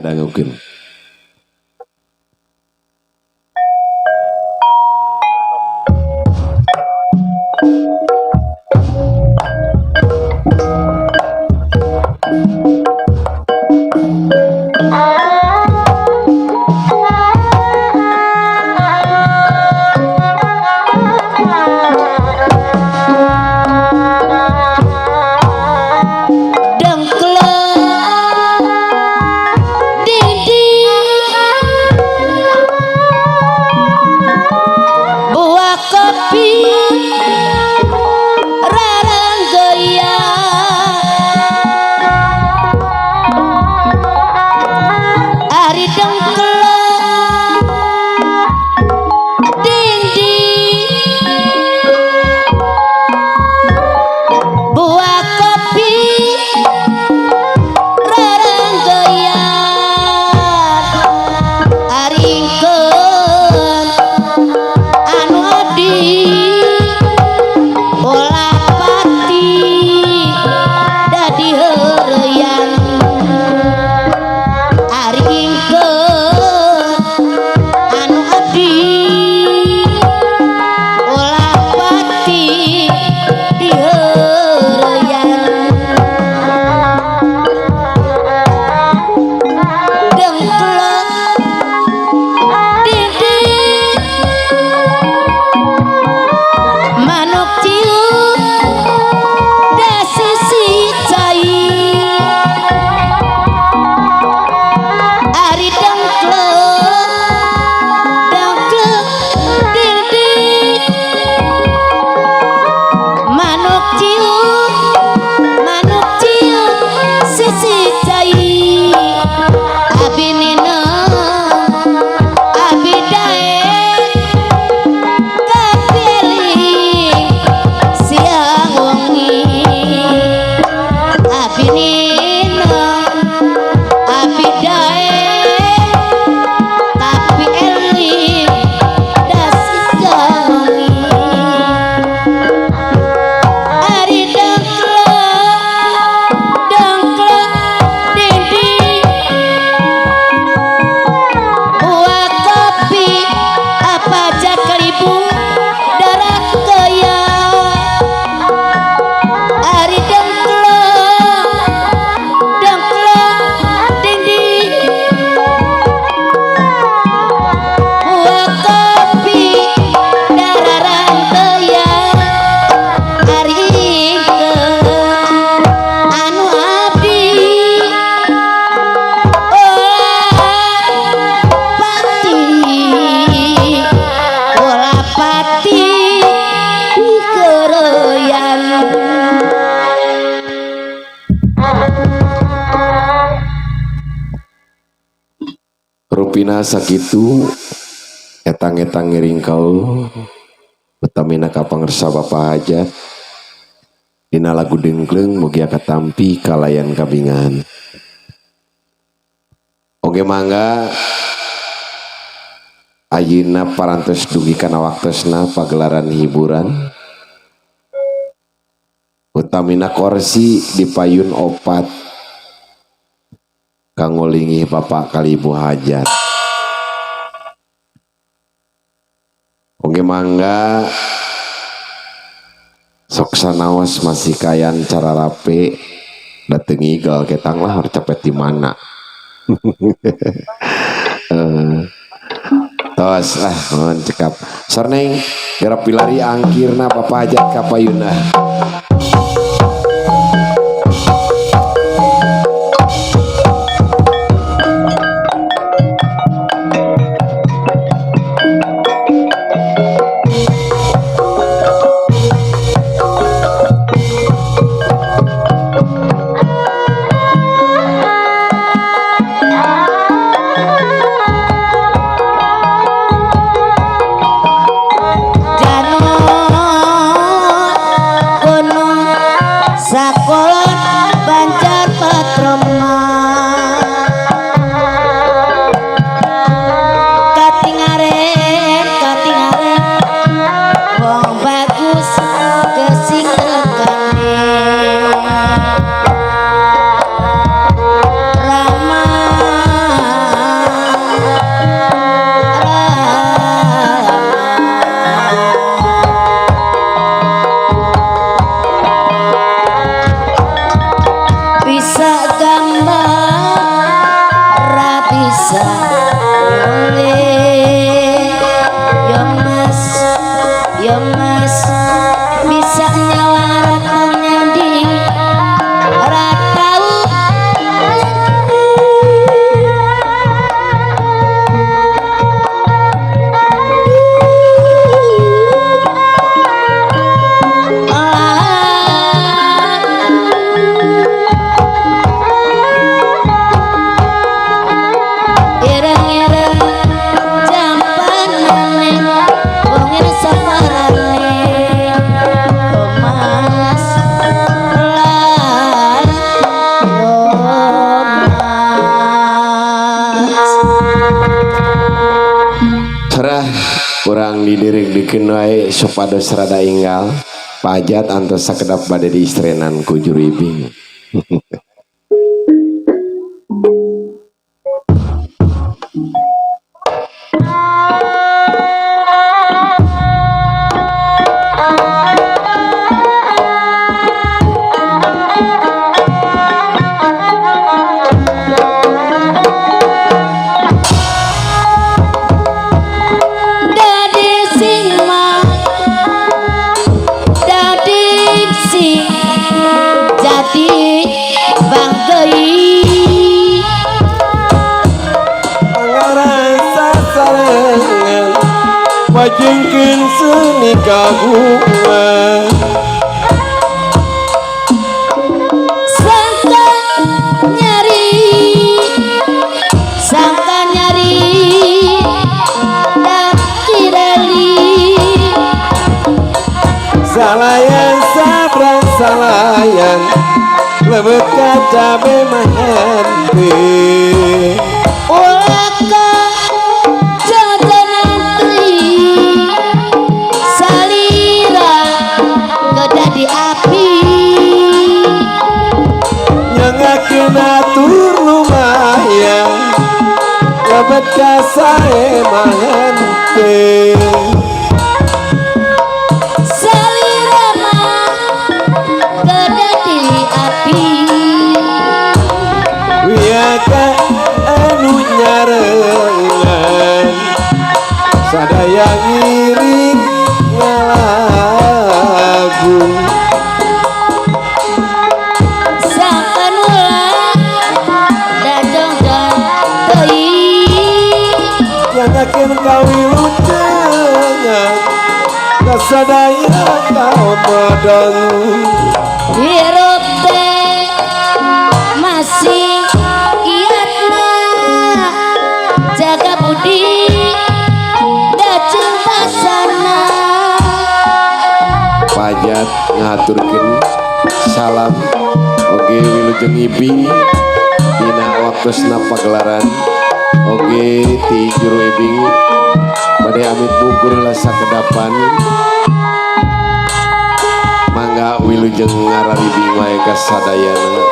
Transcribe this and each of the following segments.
dangukeun. Rupina sakitu etang-etang ngiring kau utamina kapangersa Bapa hajat dina lagu dengkleng mugi katampi kalayan kabingan oge mangga ayeuna parantos dugi kana waktosna pagelaran hiburan utamina korsi dipayun opat kanggo lingih Bapak kali Ibu hajat oge mangga sok sanaos masih kayan cara rape dateng igal ketang lah harus cepet di mana tos lah mohon cekap sarneng gerap pilari angkirna Bapak hajat kapayuna. lirik bikin wae supados rada inggal pajat antos sakedap bade diistrenan ku Juru Ibing. Pajengkeun seni kagungan sangka nyari daki dali salayan sabrang salayan lebet kaca bemahente ulaka di api nyangakeun atur lumayan lebet ka saemahan teh salira mah geda di api wiaka anu nyarengan sadaya ngiring ngalagu nyangakeun kawilujengan kasadaya kaum modong hirup teh masih iatna jaga budi dacung pasana Pajat ngaturkeun salam oge wilujeng Ibing dina waktosna pagelaran oge ti Juru Ibing bade amit bukur lah sakedapan mangga wilujeng ngararibing wae ka sadayana.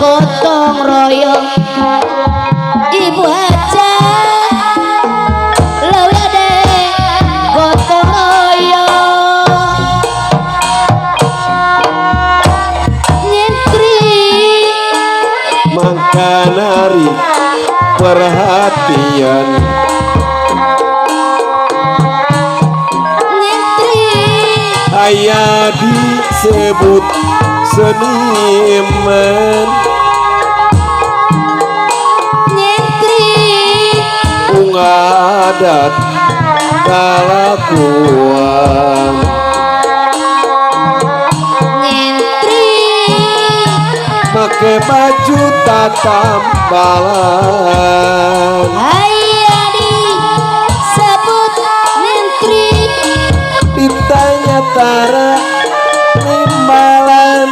gotong royong ibu aja leuwih deh gotong royong nyentri mangka nari perhatian nyentri aya disebut seniman nyentri adat kalakuan nyentri make baju tatambalan aya disebut nyentri ditanya tara nimbalan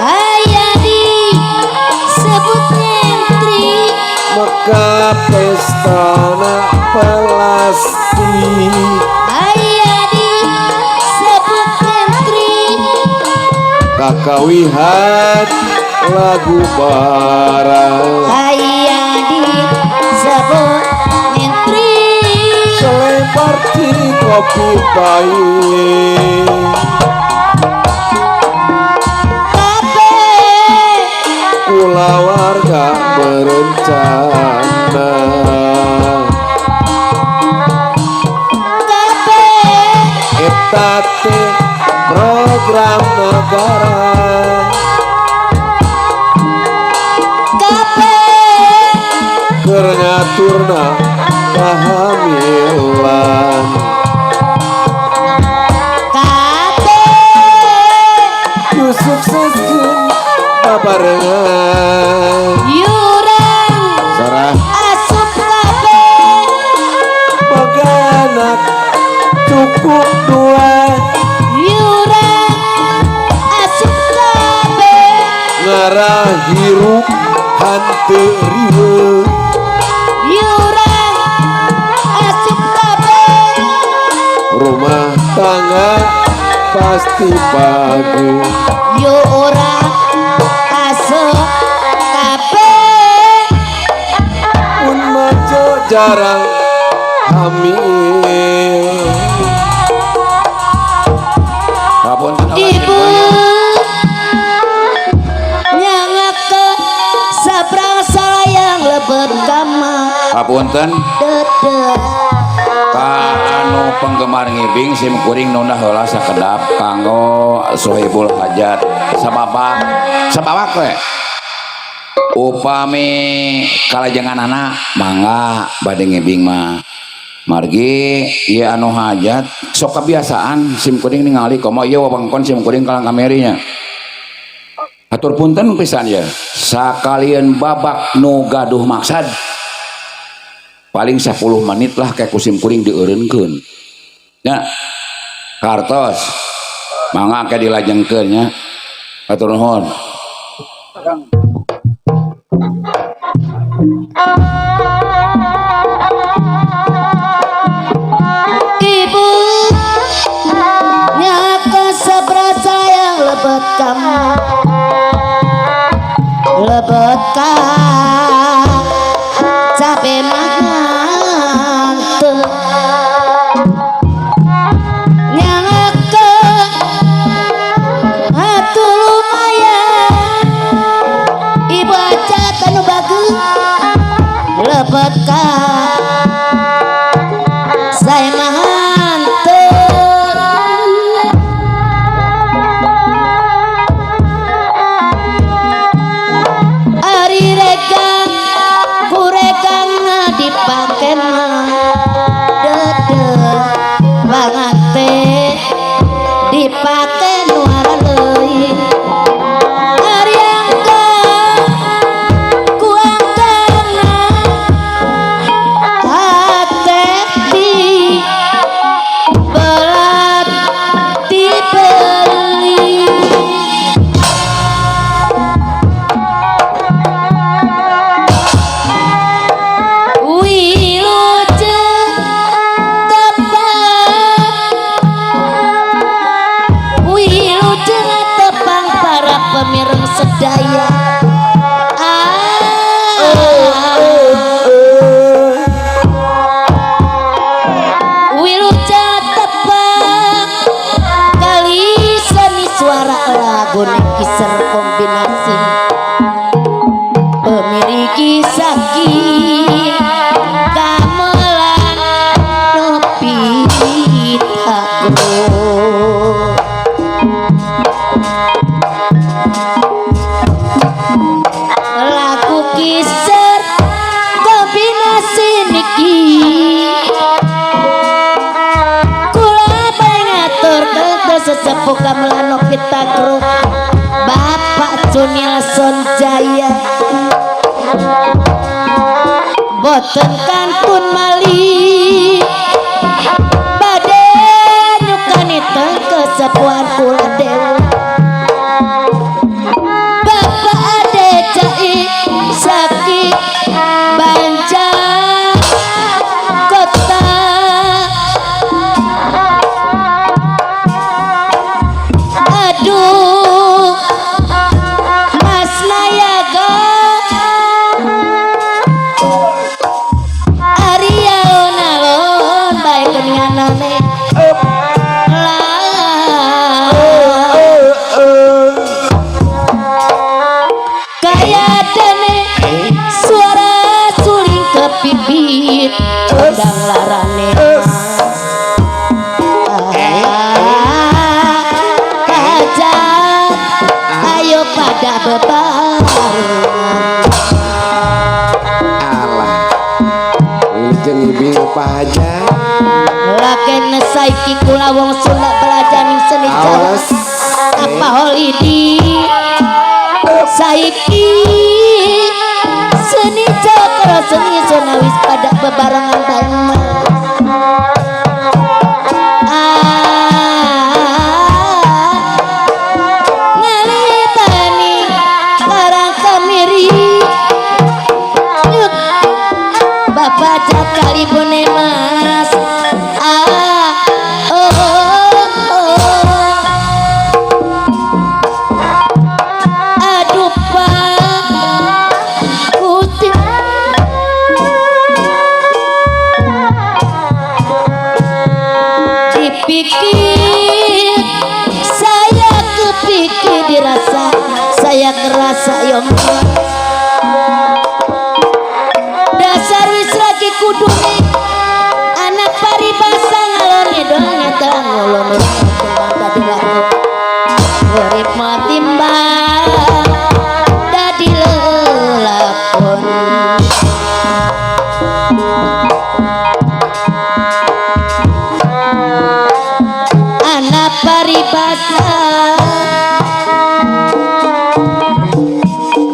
aya disebut nyentri maka pestana pelasti aya disebut nyentri kakawihan lagu barang aya disebut nyentri selebar di kopi pahit pula warga berencana eta teh program negara keur ngaturna kahamilan kabeh ku sukseskeun babarengan yurang Sarah asup kabeh boga anak cukup dua yurang asup kabeh ngarah hirup hanteu riweuh yurang asup kabeh rumah tangga pasti bagus yurang asup kabeh pun maco jarang hamil Kapun ibu nyangake sabrang sayang lebet kamar Hapunten dedeh ka anu penggemar ngibing sim kuring nunah heula sakedap kanggo Sohibul Hajat sababak we upami kalajengan anak mangga bade ngibing mah margi ieu anu hajat sok kebiasaan sim kuring ningali komo ieu wewengkon sim kuring kalang kamerinya atur punten pisan ya sakalian babak nu gaduh maksad paling 10 menit lah kayak kusim kuring dieureunkeun nya kartos mangga ke dilajengkeun nya atur nuhun ibu nyangake sabrang sayang lebet kamar lebet ka cabe manganteun nyangake atuh lumayan ibu aja anu bagus lebet ka saya manganteun ari regang kuregang dipake mah dedeh banget teh dipake nuara leuwih ari angka kuangkana hate di belat dibeli wilujeng tepang para pemireng sedaya wilujeng tepang kali seni suara lagu kiser kombinasi pemiriki saking gamelan nepi tagro lagu kiser kombinasi niki kula pengatur ke sesepuh gamelan nepi tagro Bapak Junil Sonjaya boten kantun malih bade nyukaniteun kesepuhan kula dewa Bapak Ade Cai Sakit Banjar Kota aduh Mas Nayaga Arya alon bae keninganane kaya dene suara suling ke bibir sedang larane hajat ayo pada bebarengan Allah ibing paja laken saiki kula wong Sunda belajar ning seni Jawa awas apa holidi saiki seni Jawa karo seni Sunda wis pada bebarengan bareng ngalipani karang kamiri yuk bapak jakali bone mas aduh pak putih dipikir saya kepikir dirasa saya kerasa yom dasar wis lagi kudune anak paribasa ngalor ngidul nyata ngulon dadi laku urip mati mbak dadi lelakon anak paribasa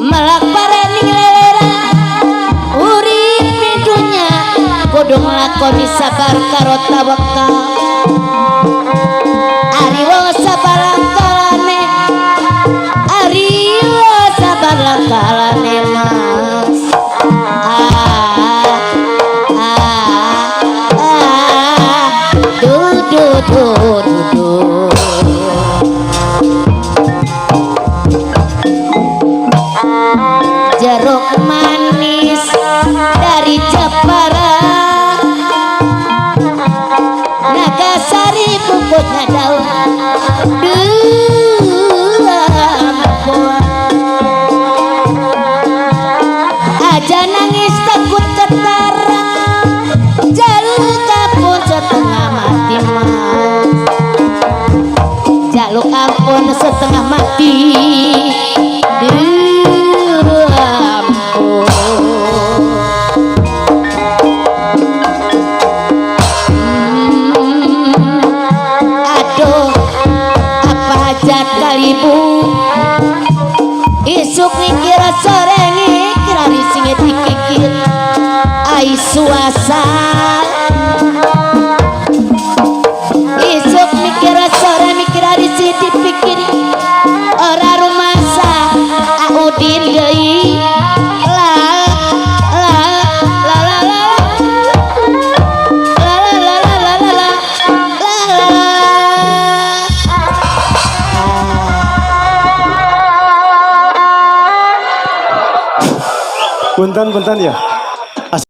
melak parening lelera urip pidunya kudu nglakoni sabar karo tawakal ari wong sabar langkalane ari wong sabar langkalane mas jeruk manis dari Jepara Nagasari puputnya daun aja nangis takut ketara jaluk ampun setengah mati mas jaluk ampun setengah mati kalibu isuk mikira sore mikira risingnya dikikir ai suasa isuk mikira sore mikira rising dipikir ora rumasa audin deui Punten ya.